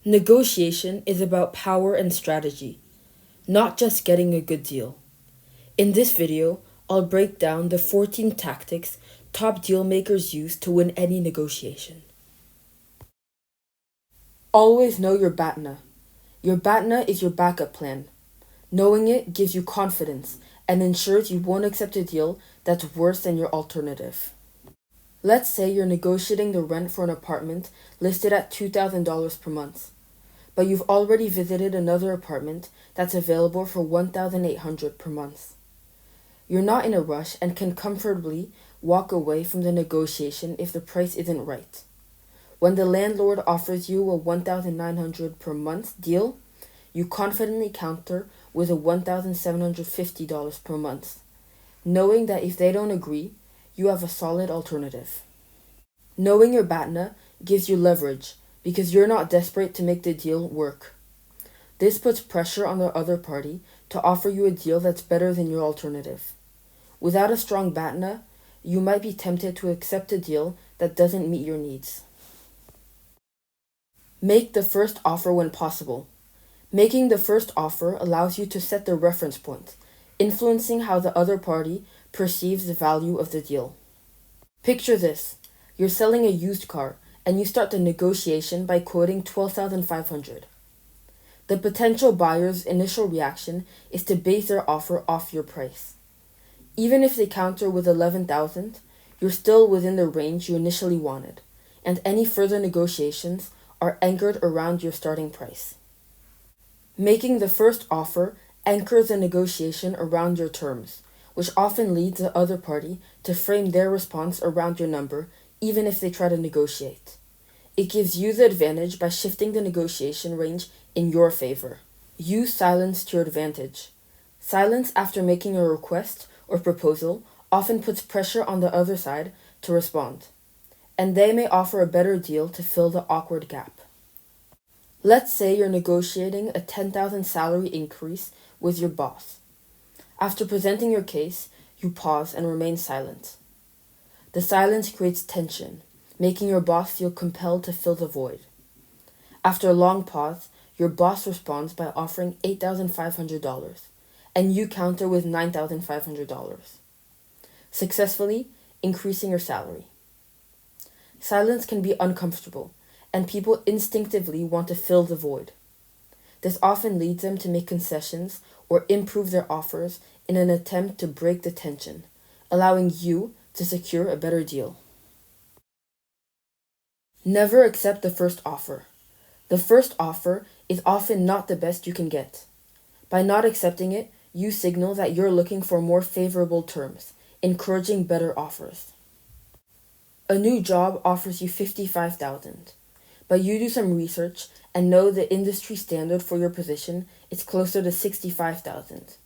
Negotiation is about power and strategy, not just getting a good deal. In this video, I'll break down the 14 tactics top deal makers use to win any negotiation. Always know your BATNA. Your BATNA is your backup plan. Knowing it gives you confidence and ensures you won't accept a deal that's worse than your alternative. Let's say you're negotiating the rent for an apartment listed at $2,000 per month, but you've already visited another apartment that's available for $1,800 per month. You're not in a rush and can comfortably walk away from the negotiation if the price isn't right. When the landlord offers you a $1,900 per month deal, you confidently counter with a $1,750 per month, knowing that if they don't agree, you have a solid alternative. Knowing your BATNA gives you leverage because you're not desperate to make the deal work. This puts pressure on the other party to offer you a deal that's better than your alternative. Without a strong BATNA, you might be tempted to accept a deal that doesn't meet your needs. Make the first offer when possible. Making the first offer allows you to set the reference point, influencing how the other party perceives the value of the deal. Picture this. You're selling a used car and you start the negotiation by quoting $12,500. The potential buyer's initial reaction is to base their offer off your price. Even if they counter with $11,000, you're still within the range you initially wanted, and any further negotiations are anchored around your starting price. Making the first offer anchors the negotiation around your terms, which often leads the other party to frame their response around your number, even if they try to negotiate. It gives you the advantage by shifting the negotiation range in your favor. Use silence to your advantage. Silence after making a request or proposal often puts pressure on the other side to respond, and they may offer a better deal to fill the awkward gap. Let's say you're negotiating a $10,000 salary increase with your boss. After presenting your case, you pause and remain silent. The silence creates tension, making your boss feel compelled to fill the void. After a long pause, your boss responds by offering $8,500, and you counter with $9,500, successfully increasing your salary. Silence can be uncomfortable, and people instinctively want to fill the void. This often leads them to make concessions or improve their offers in an attempt to break the tension, allowing you to secure a better deal. Never accept the first offer. The first offer is often not the best you can get. By not accepting it, you signal that you're looking for more favorable terms, encouraging better offers. A new job offers you $55,000, but you do some research and know the industry standard for your position is closer to $65,000.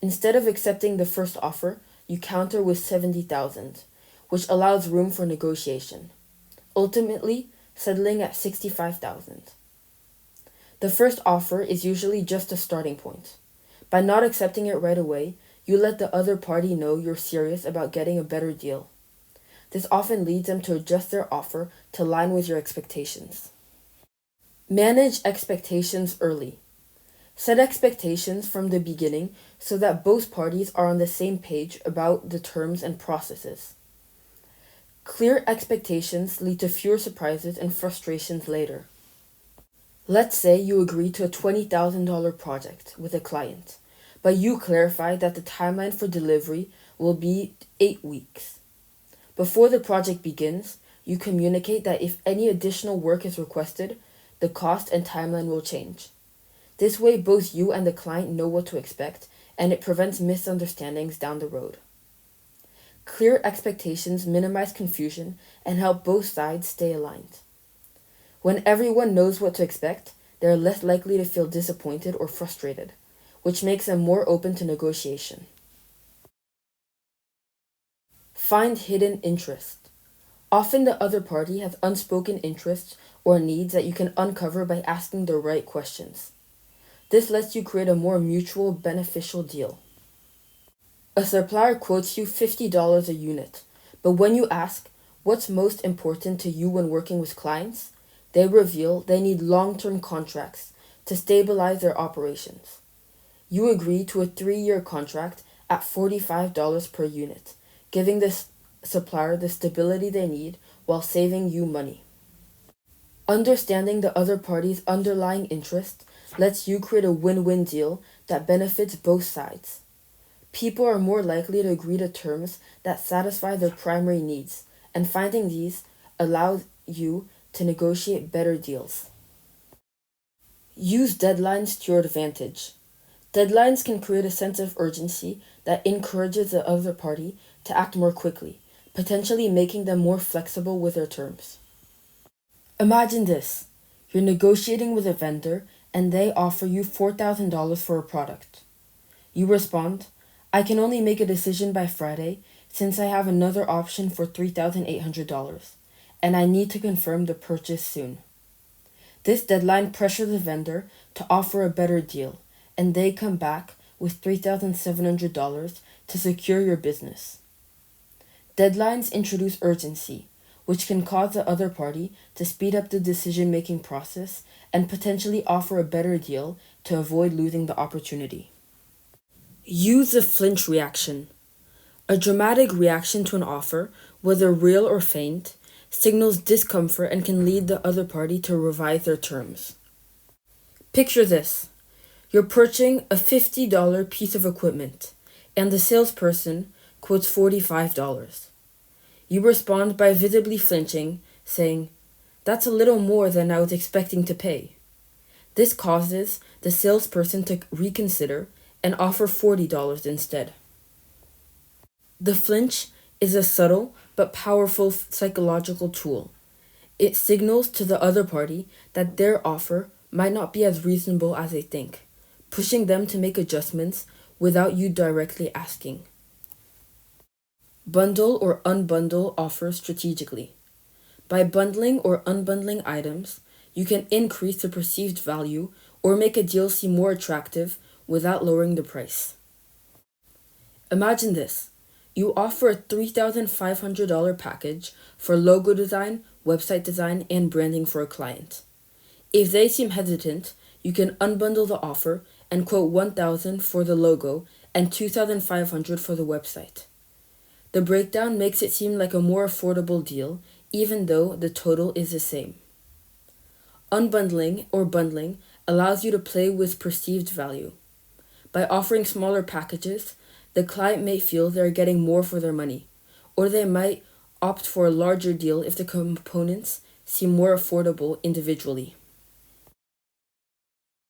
Instead of accepting the first offer, you counter with $70,000, which allows room for negotiation, ultimately settling at $65,000. The first offer is usually just a starting point. By not accepting it right away, you let the other party know you're serious about getting a better deal. This often leads them to adjust their offer to align with your expectations. Manage expectations early. Set expectations from the beginning so that both parties are on the same page about the terms and processes. Clear expectations lead to fewer surprises and frustrations later. Let's say you agree to a $20,000 project with a client, but you clarify that the timeline for delivery will be 8 weeks. Before the project begins, you communicate that if any additional work is requested, the cost and timeline will change. This way, both you and the client know what to expect, and it prevents misunderstandings down the road. Clear expectations minimize confusion and help both sides stay aligned. When everyone knows what to expect, they are less likely to feel disappointed or frustrated, which makes them more open to negotiation. Find hidden interest. Often the other party has unspoken interests or needs that you can uncover by asking the right questions. This lets you create a more mutual beneficial deal. A supplier quotes you $50 a unit, but when you ask, what's most important to you when working with clients, They reveal they need long-term contracts to stabilize their operations. You agree to a 3-year contract at $45 per unit, giving the supplier the stability they need while saving you money. Understanding the other party's underlying interest lets you create a win-win deal that benefits both sides. People are more likely to agree to terms that satisfy their primary needs, and finding these allows you to negotiate better deals. Use deadlines to your advantage. Deadlines can create a sense of urgency that encourages the other party to act more quickly, potentially making them more flexible with their terms. Imagine this. You're negotiating with a vendor and they offer you $4,000 for a product. You respond, I can only make a decision by Friday since I have another option for $3,800 and I need to confirm the purchase soon. This deadline pressures the vendor to offer a better deal, and they come back with $3,700 to secure your business. Deadlines introduce urgency, which can cause the other party to speed up the decision-making process and potentially offer a better deal to avoid losing the opportunity. Use the flinch reaction. A dramatic reaction to an offer, whether real or feigned, signals discomfort and can lead the other party to revise their terms. Picture this. You're purchasing a $50 piece of equipment, and the salesperson quotes $45. You respond by visibly flinching, saying, That's a little more than I was expecting to pay. This causes the salesperson to reconsider and offer $40 instead. The flinch is a subtle but powerful psychological tool. It signals to the other party that their offer might not be as reasonable as they think, pushing them to make adjustments without you directly asking. Bundle or unbundle offers strategically. By bundling or unbundling items, you can increase the perceived value or make a deal seem more attractive without lowering the price. Imagine this. You offer a $3,500 package for logo design, website design, and branding for a client. If they seem hesitant, you can unbundle the offer and quote $1,000 for the logo and $2,500 for the website. The breakdown makes it seem like a more affordable deal, even though the total is the same. Unbundling or bundling allows you to play with perceived value. By offering smaller packages, the client may feel they're getting more for their money, or they might opt for a larger deal if the components seem more affordable individually.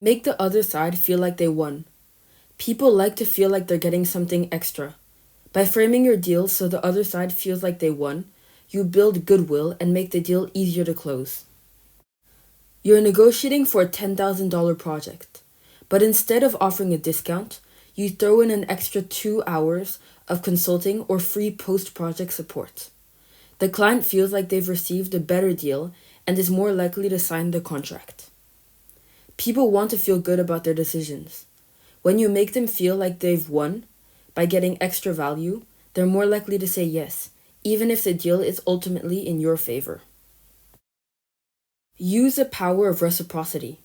Make the other side feel like they won. People like to feel like they're getting something extra. By framing your deal so the other side feels like they won, you build goodwill and make the deal easier to close. You're negotiating for a $10,000 project, but instead of offering a discount, you throw in an extra 2 hours of consulting or free post-project support. The client feels like they've received a better deal and is more likely to sign the contract. People want to feel good about their decisions. When you make them feel like they've won by getting extra value, they're more likely to say yes, even if the deal is ultimately in your favor. Use the power of reciprocity.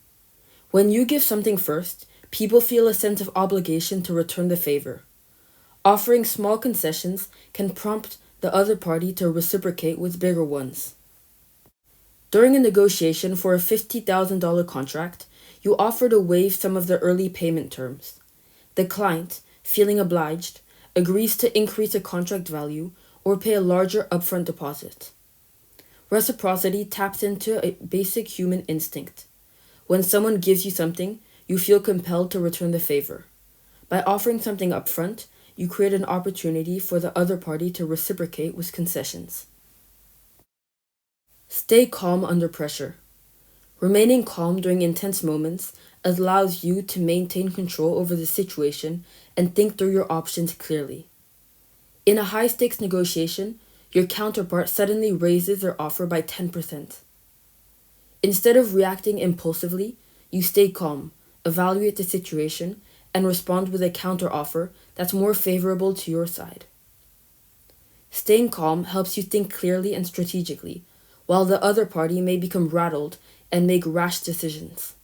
When you give something first, people feel a sense of obligation to return the favor. Offering small concessions can prompt the other party to reciprocate with bigger ones. During a negotiation for a $50,000 contract, you offer to waive some of the early payment terms. The client, feeling obliged, agrees to increase the contract value or pay a larger upfront deposit. Reciprocity taps into a basic human instinct. When someone gives you something, you feel compelled to return the favor. By offering something upfront, you create an opportunity for the other party to reciprocate with concessions. Stay calm under pressure. Remaining calm during intense moments allows you to maintain control over the situation and think through your options clearly. In a high-stakes negotiation, your counterpart suddenly raises their offer by 10%. Instead of reacting impulsively, you stay calm, evaluate the situation, and respond with a counteroffer that's more favorable to your side. Staying calm helps you think clearly and strategically, while the other party may become rattled and make rash decisions.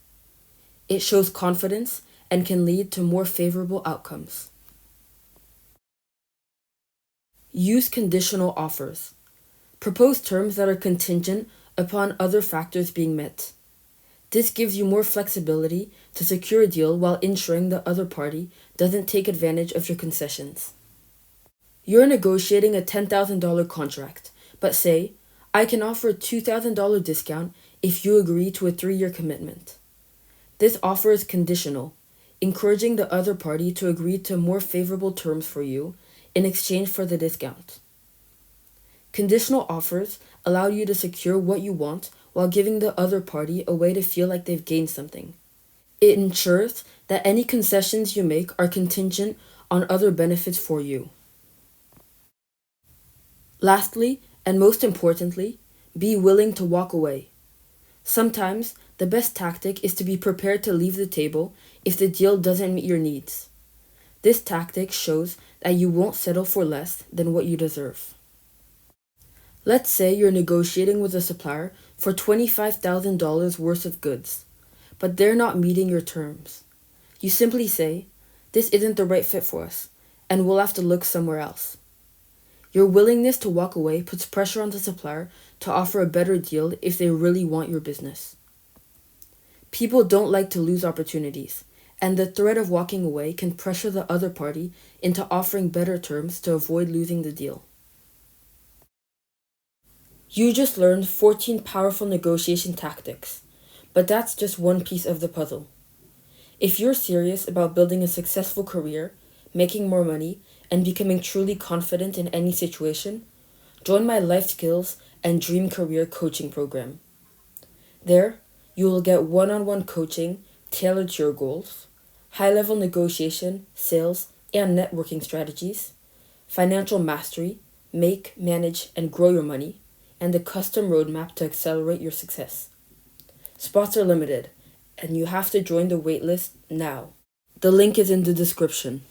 It shows confidence and can lead to more favorable outcomes. Use conditional offers. Propose terms that are contingent upon other factors being met. This gives you more flexibility to secure a deal while ensuring the other party doesn't take advantage of your concessions. You're negotiating a $10,000 contract, but say, I can offer a $2,000 discount if you agree to a 3-year commitment. This offer is conditional, encouraging the other party to agree to more favorable terms for you in exchange for the discount. Conditional offers allow you to secure what you want while giving the other party a way to feel like they've gained something. It ensures that any concessions you make are contingent on other benefits for you. Lastly, and most importantly, be willing to walk away. Sometimes, the best tactic is to be prepared to leave the table if the deal doesn't meet your needs. This tactic shows that you won't settle for less than what you deserve. Let's say you're negotiating with a supplier for $25,000 worth of goods, but they're not meeting your terms. You simply say, this isn't the right fit for us, and we'll have to look somewhere else. Your willingness to walk away puts pressure on the supplier to offer a better deal if they really want your business. People don't like to lose opportunities, and the threat of walking away can pressure the other party into offering better terms to avoid losing the deal. You just learned 14 powerful negotiation tactics, but that's just one piece of the puzzle. If you're serious about building a successful career, making more money, and becoming truly confident in any situation, join my Life Skills and Dream Career Coaching program. There, you will get one-on-one coaching tailored to your goals, high-level negotiation, sales, and networking strategies, financial mastery, make, manage, and grow your money, and a custom roadmap to accelerate your success. Spots are limited, and you have to join the waitlist now. The link is in the description.